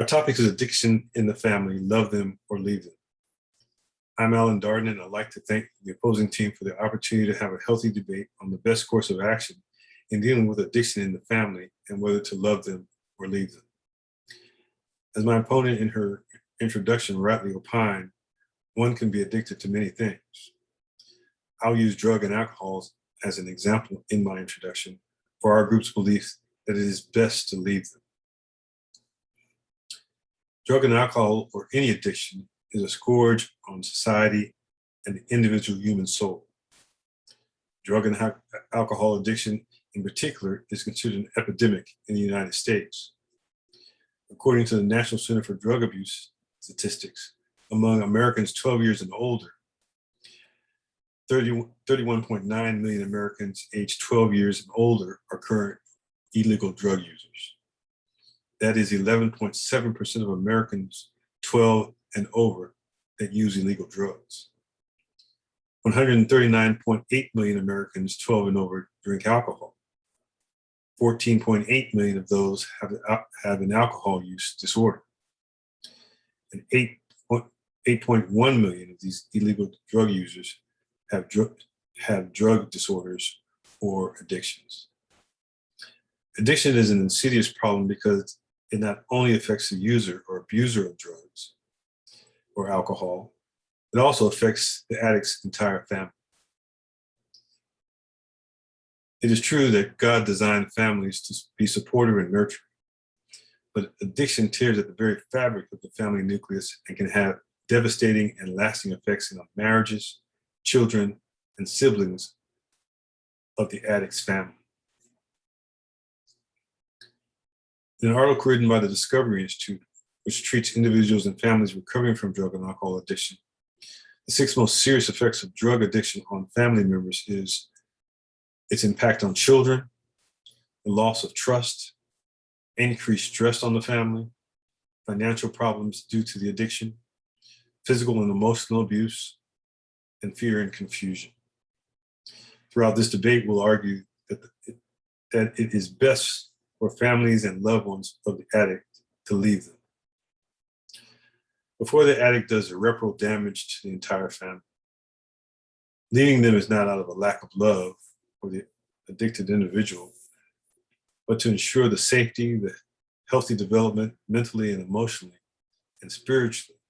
Our topic is addiction in the family, love them or leave them. I'm Allan Darden, and I'd like to thank the opposing team for the opportunity to have a healthy debate on the best course of action in dealing with addiction in the family and whether to love them or leave them. As my opponent in her introduction rightly opined, one can be addicted to many things. I'll use drug and alcohol as an example in my introduction for our group's belief that it is best to leave them. Drug and alcohol, or any addiction, is a scourge on society and the individual human soul. Drug and alcohol addiction in particular is considered an epidemic in the United States. According to the National Center for Drug Abuse statistics, among Americans 12 years and older, 31.9 million Americans aged 12 years and older are current illegal drug users. That is 11.7% of Americans 12 and over that use illegal drugs. 139.8 million Americans 12 and over drink alcohol. 14.8 million of those have an alcohol use disorder. And 8.1 million of these illegal drug users have drug disorders or addictions. Addiction is an insidious problem because it not only affects the user or abuser of drugs or alcohol, it also affects the addict's entire family. It is true that God designed families to be supportive and nurturing, but addiction tears at the very fabric of the family nucleus and can have devastating and lasting effects on marriages, children, and siblings of the addict's family. In an article written by the Discovery Institute, which treats individuals and families recovering from drug and alcohol addiction, the 6 most serious effects of drug addiction on family members is its impact on children, the loss of trust, increased stress on the family, financial problems due to the addiction, physical and emotional abuse, and fear and confusion. Throughout this debate, we'll argue that it is best for families and loved ones of the addict to leave them before the addict does irreparable damage to the entire family. Leaving them is not out of a lack of love for the addicted individual, but to ensure the safety, the healthy development mentally and emotionally and spiritually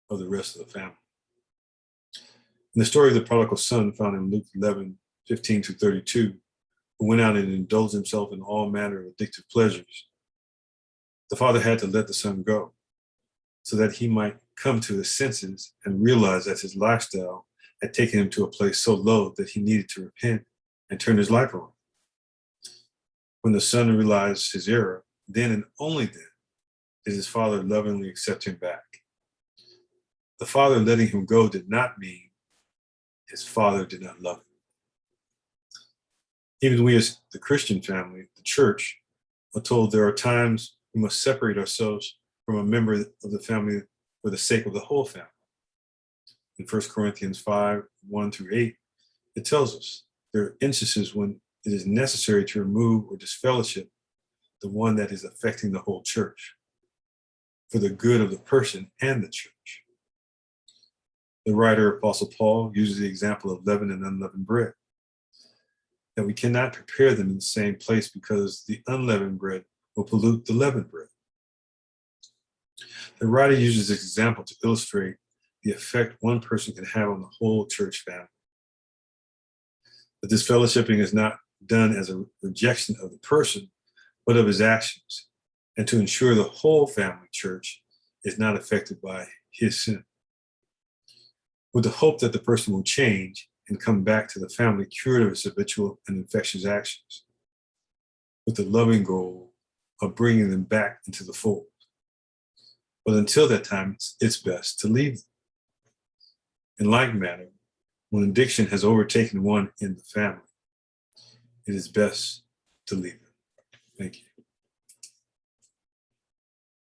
of the rest of the family. In the story of the prodigal son found in Luke 11:15-32, who went out and indulged himself in all manner of addictive pleasures, the father had to let the son go so that he might come to his senses and realize that his lifestyle had taken him to a place so low that he needed to repent and turn his life around. When the son realized his error, then and only then did his father lovingly accept him back. The father letting him go did not mean his father did not love him. Even we as the Christian family, the church, are told there are times we must separate ourselves from a member of the family for the sake of the whole family. In 1 Corinthians 5:1-8, it tells us there are instances when it is necessary to remove or disfellowship the one that is affecting the whole church for the good of the person and the church. The writer, Apostle Paul, uses the example of leaven and unleavened bread, that we cannot prepare them in the same place because the unleavened bread will pollute the leavened bread. The writer uses this example to illustrate the effect one person can have on the whole church family. But this fellowshipping is not done as a rejection of the person, but of his actions, and to ensure the whole family church is not affected by his sin. With the hope that the person will change and come back to the family cured of his habitual and infectious actions, with the loving goal of bringing them back into the fold. But until that time, it's best to leave them. In like manner, when addiction has overtaken one in the family, it is best to leave them. Thank you.